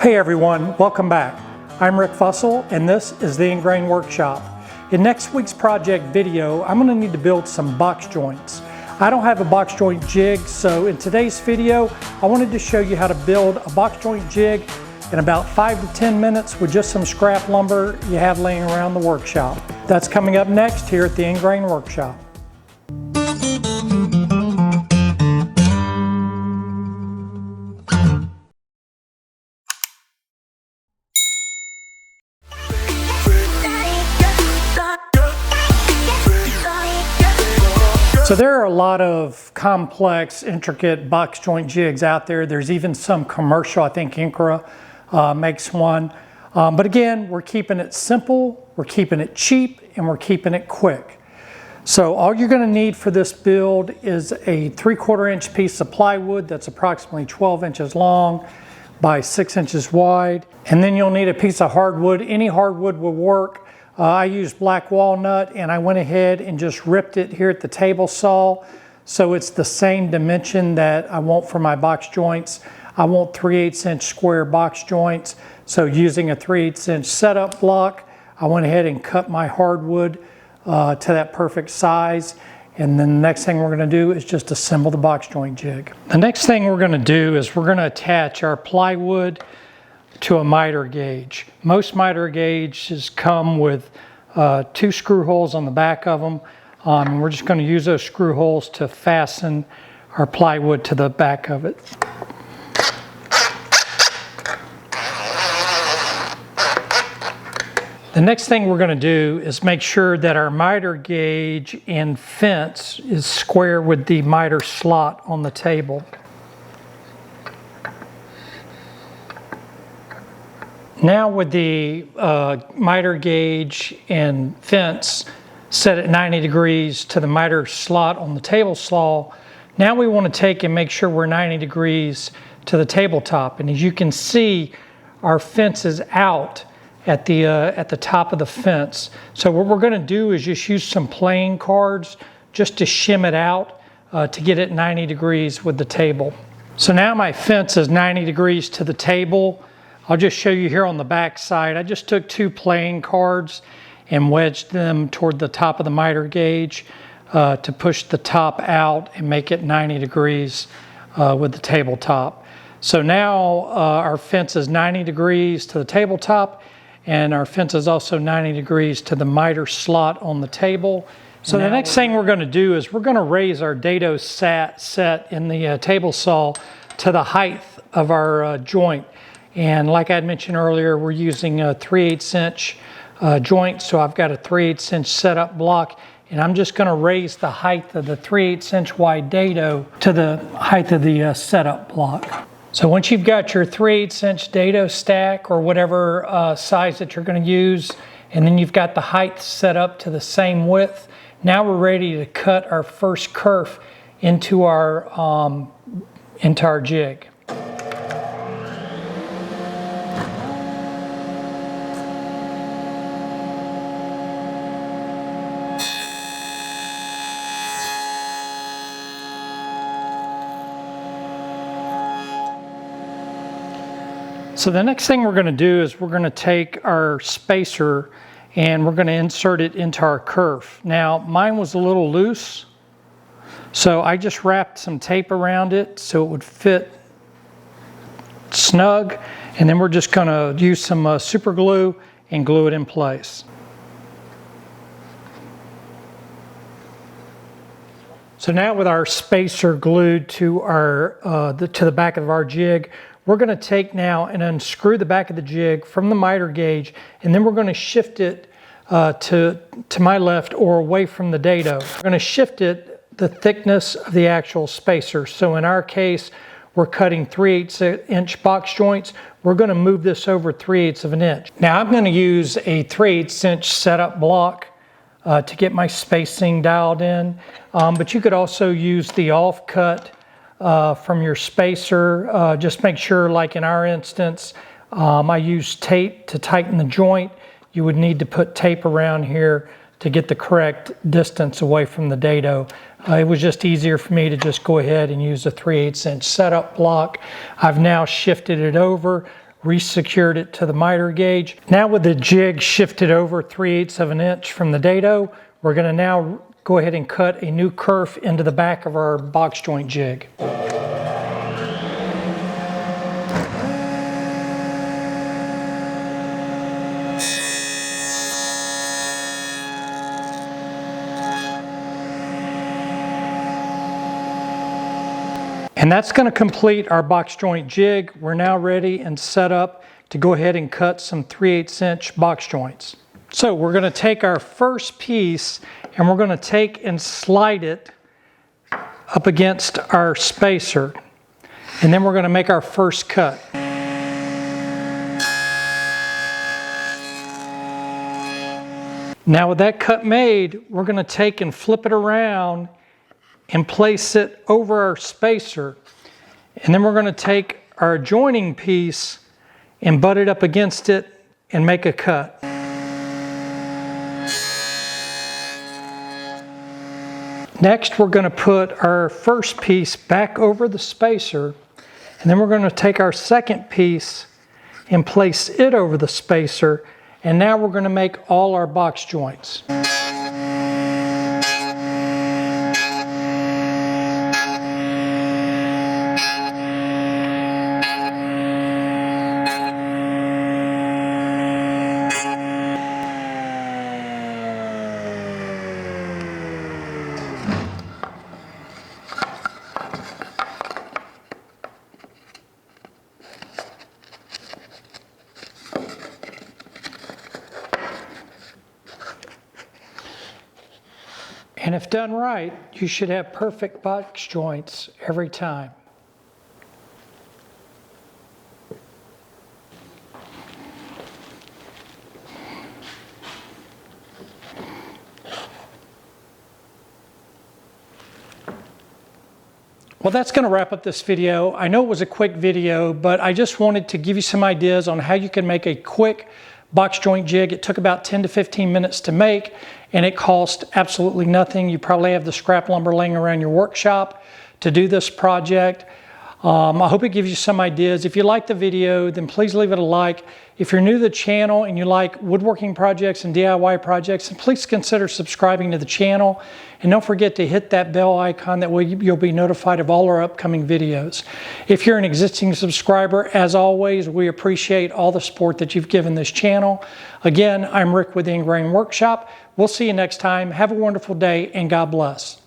Hey everyone, welcome back. I'm Rick Fussell and this is the Ingrain Workshop. In next week's project video, I'm going to need to build some box joints. I don't have a box joint jig, so in today's video, I wanted to show you how to build a box joint jig in about 5 to 10 minutes with just some scrap lumber you have laying around the workshop. That's coming up next here at the Ingrain Workshop. So there are a lot of complex, intricate box joint jigs out there. There's even some commercial, I think Incra makes one. But again, we're keeping it simple, we're keeping it cheap, and we're keeping it quick. So all you're gonna need for this build is a 3/4 inch piece of plywood that's approximately 12 inches long by 6 inches wide. And then you'll need a piece of hardwood. Any hardwood will work. I used black walnut and I went ahead and just ripped it here at the table saw. So it's the same dimension that I want for my box joints. I want 3/8 inch square box joints. So using a 3/8 inch setup block, I went ahead and cut my hardwood to that perfect size. And then the next thing we're gonna do is just assemble the box joint jig. The next thing we're gonna do is we're gonna attach our plywood to a miter gauge. Most miter gauges come with 2 screw holes on the back of them. And we're just going to use those screw holes to fasten our plywood to the back of it. The next thing we're going to do is make sure that our miter gauge and fence is square with the miter slot on the table. Now with the miter gauge and fence set at 90 degrees to the miter slot on the table saw, now we want to take and make sure we're 90 degrees to the tabletop. And as you can see, our fence is out at the top of the fence. So what we're going to do is just use some playing cards just to shim it out to get it 90 degrees with the table. So now my fence is 90 degrees to the table. I'll just show you here on the back side. I just took 2 playing cards and wedged them toward the top of the miter gauge to push the top out and make it 90 degrees with the tabletop. So now our fence is 90 degrees to the tabletop, and our fence is also 90 degrees to the miter slot on the table. So the next thing we're going to do is we're going to raise our dado set in the table saw to the height of our joint. And like I had mentioned earlier, we're using a 3/8 inch joint, so I've got a 3/8 inch setup block, and I'm just going to raise the height of the 3/8 inch wide dado to the height of the setup block. So once you've got your 3/8 inch dado stack or whatever size that you're going to use, and then you've got the height set up to the same width, now we're ready to cut our first kerf into our jig. So the next thing we're going to do is we're going to take our spacer and we're going to insert it into our kerf. Now mine was a little loose, so I just wrapped some tape around it so it would fit snug, and then we're just going to use some super glue and glue it in place. So now with our spacer glued to the back of our jig, we're going to take now and unscrew the back of the jig from the miter gauge, and then we're going to shift it to my left or away from the dado. We're going to shift it the thickness of the actual spacer. So in our case, we're cutting 3/8 inch box joints. We're going to move this over 3/8 of an inch. Now I'm going to use a 3/8 inch setup block to get my spacing dialed in, but you could also use the offcut from your spacer. Just make sure, like in our instance, I used tape to tighten the joint. You would need to put tape around here to get the correct distance away from the dado. It was just easier for me to just go ahead and use a 3/8 inch setup block. I've now shifted it over, re-secured it to the miter gauge. Now with the jig shifted over 3/8 of an inch from the dado, we're going to now go ahead and cut a new kerf into the back of our box joint jig. And that's going to complete our box joint jig. We're now ready and set up to go ahead and cut some 3/8 inch box joints. So we're going to take our first piece and we're going to take and slide it up against our spacer. And then we're going to make our first cut. Now with that cut made, we're going to take and flip it around and place it over our spacer. And then we're going to take our joining piece and butt it up against it and make a cut. Next, we're going to put our first piece back over the spacer, and then we're going to take our second piece and place it over the spacer, and now we're going to make all our box joints. And if done right, you should have perfect box joints every time. Well, that's going to wrap up this video. I know it was a quick video, but I just wanted to give you some ideas on how you can make a quick box joint jig. It took about 10 to 15 minutes to make, and it cost absolutely nothing. You probably have the scrap lumber laying around your workshop to do this project. I hope it gives you some ideas. If you like the video, then please leave it a like. If you're new to the channel and you like woodworking projects and DIY projects, then please consider subscribing to the channel. And don't forget to hit that bell icon, that way you'll be notified of all our upcoming videos. If you're an existing subscriber, as always, we appreciate all the support that you've given this channel. Again, I'm Rick with the Engraving Workshop. We'll see you next time. Have a wonderful day and God bless.